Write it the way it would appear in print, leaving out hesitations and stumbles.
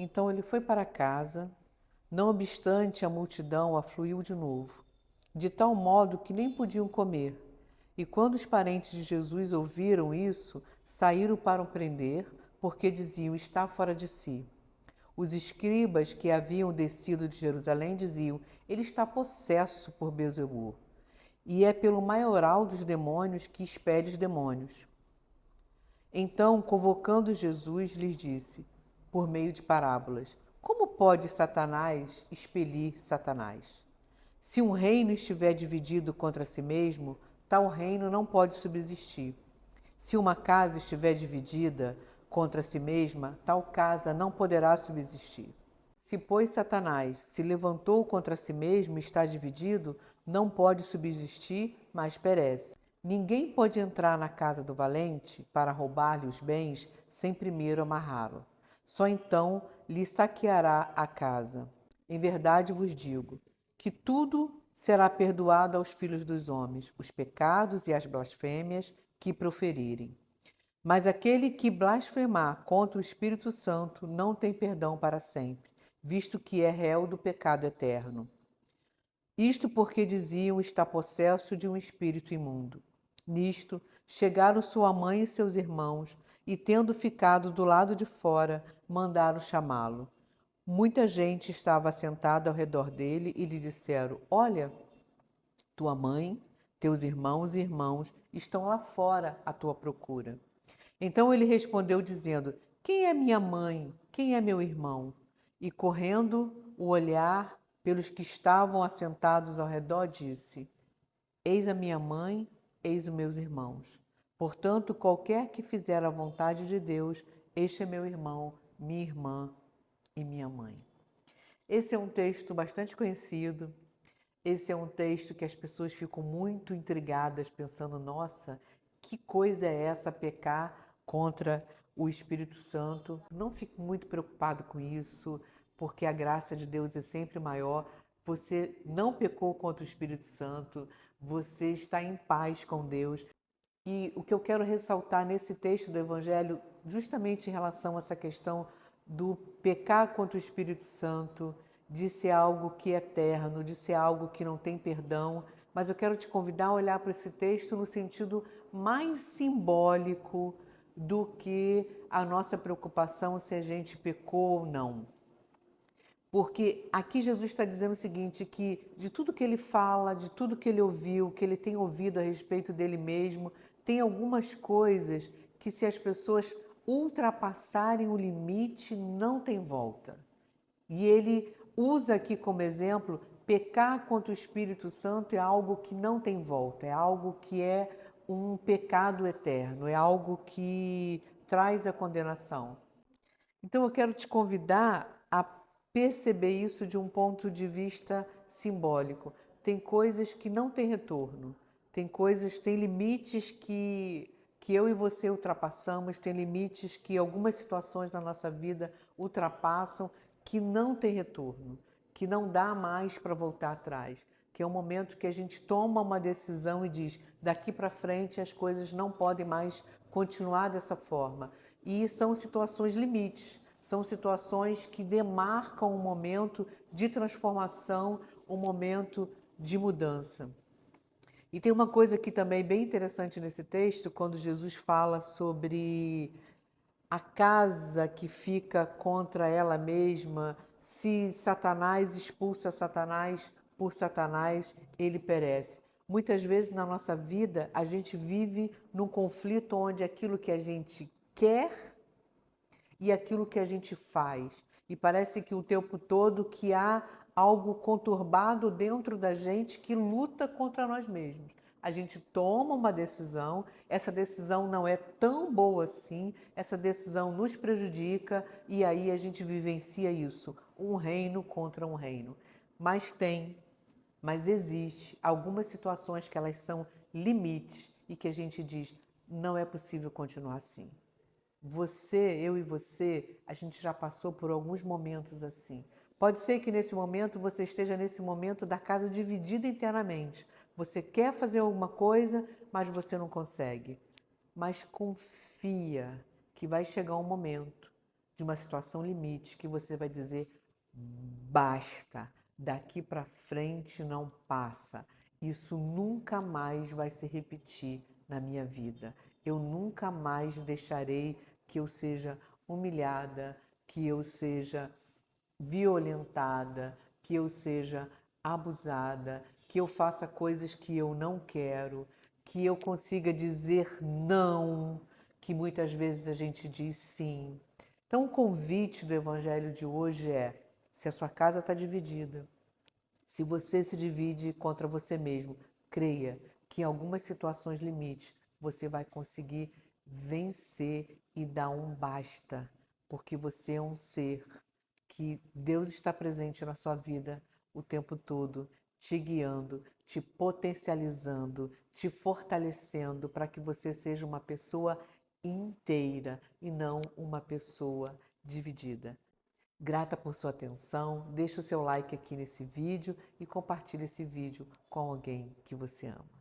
Então ele foi para casa, não obstante a multidão afluiu de novo, de tal modo que nem podiam comer. E quando os parentes de Jesus ouviram isso, saíram para o prender, porque diziam: está fora de si. Os escribas que haviam descido de Jerusalém diziam: ele está possesso por Beelzebul, e é pelo maioral dos demônios que expele os demônios. Então, convocando Jesus, lhes disse, por meio de parábolas: como pode Satanás expelir Satanás? Se um reino estiver dividido contra si mesmo, tal reino não pode subsistir. Se uma casa estiver dividida contra si mesma, tal casa não poderá subsistir. Se, pois, Satanás se levantou contra si mesmo e está dividido, não pode subsistir, mas perece. Ninguém pode entrar na casa do valente para roubar-lhe os bens sem primeiro amarrá-lo. Só então lhe saqueará a casa. Em verdade vos digo que tudo será perdoado aos filhos dos homens, os pecados e as blasfêmias que proferirem. Mas aquele que blasfemar contra o Espírito Santo não tem perdão para sempre, visto que é réu do pecado eterno. Isto porque diziam estar possesso de um espírito imundo. Nisto, chegaram sua mãe e seus irmãos, e tendo ficado do lado de fora, mandaram chamá-lo. Muita gente estava assentada ao redor dele e lhe disseram: olha, tua mãe, teus irmãos e irmãos estão lá fora à tua procura. Então ele respondeu dizendo: quem é minha mãe? Quem é meu irmão? E correndo o olhar pelos que estavam assentados ao redor, disse: eis a minha mãe, eis os meus irmãos. Portanto, qualquer que fizer a vontade de Deus, este é meu irmão, minha irmã e minha mãe. Esse é um texto bastante conhecido. Esse é um texto que as pessoas ficam muito intrigadas, pensando: nossa, que coisa é essa, pecar contra o Espírito Santo? Não fique muito preocupado com isso, porque a graça de Deus é sempre maior. Você não pecou contra o Espírito Santo, você está em paz com Deus. E o que eu quero ressaltar nesse texto do Evangelho, justamente em relação a essa questão do pecar contra o Espírito Santo, de ser algo que é eterno, de ser algo que não tem perdão, mas eu quero te convidar a olhar para esse texto no sentido mais simbólico do que a nossa preocupação se a gente pecou ou não. Porque aqui Jesus está dizendo o seguinte, que de tudo que ele fala, de tudo que ele ouviu, que ele tem ouvido a respeito dele mesmo, tem algumas coisas que se as pessoas ultrapassarem o limite, não tem volta. E ele usa aqui como exemplo, pecar contra o Espírito Santo é algo que não tem volta, é algo que é um pecado eterno, é algo que traz a condenação. Então eu quero te convidar a perceber isso de um ponto de vista simbólico. Tem coisas que não têm retorno, tem coisas, tem limites que eu e você ultrapassamos, tem limites que algumas situações da nossa vida ultrapassam, que não tem retorno, que não dá mais para voltar atrás, que é um momento que a gente toma uma decisão e diz: daqui para frente as coisas não podem mais continuar dessa forma. E são situações limites, são situações que demarcam um momento de transformação, um momento de mudança. E tem uma coisa aqui também bem interessante nesse texto, quando Jesus fala sobre a casa que fica contra ela mesma. Se Satanás expulsa Satanás, por Satanás ele perece. Muitas vezes na nossa vida a gente vive num conflito onde aquilo que a gente quer e aquilo que a gente faz. E parece que o tempo todo que há algo conturbado dentro da gente que luta contra nós mesmos. A gente toma uma decisão, essa decisão não é tão boa assim, essa decisão nos prejudica e aí a gente vivencia isso, um reino contra um reino. Mas existe algumas situações que elas são limites e que a gente diz: não é possível continuar assim. Você, eu e você, a gente já passou por alguns momentos assim. Pode ser que nesse momento você esteja nesse momento da casa dividida internamente. Você quer fazer alguma coisa, mas você não consegue. Mas confia que vai chegar um momento de uma situação limite que você vai dizer: basta, daqui para frente não passa. Isso nunca mais vai se repetir na minha vida. Eu nunca mais deixarei que eu seja humilhada, que eu seja violentada, que eu seja abusada, que eu faça coisas que eu não quero, que eu consiga dizer não, que muitas vezes a gente diz sim. Então, o convite do Evangelho de hoje é: se a sua casa está dividida, se você se divide contra você mesmo, creia que em algumas situações limite você vai conseguir vencer e dar um basta, porque você é um ser que Deus está presente na sua vida o tempo todo, te guiando, te potencializando, te fortalecendo para que você seja uma pessoa inteira e não uma pessoa dividida. Grata por sua atenção, deixe o seu like aqui nesse vídeo e compartilhe esse vídeo com alguém que você ama.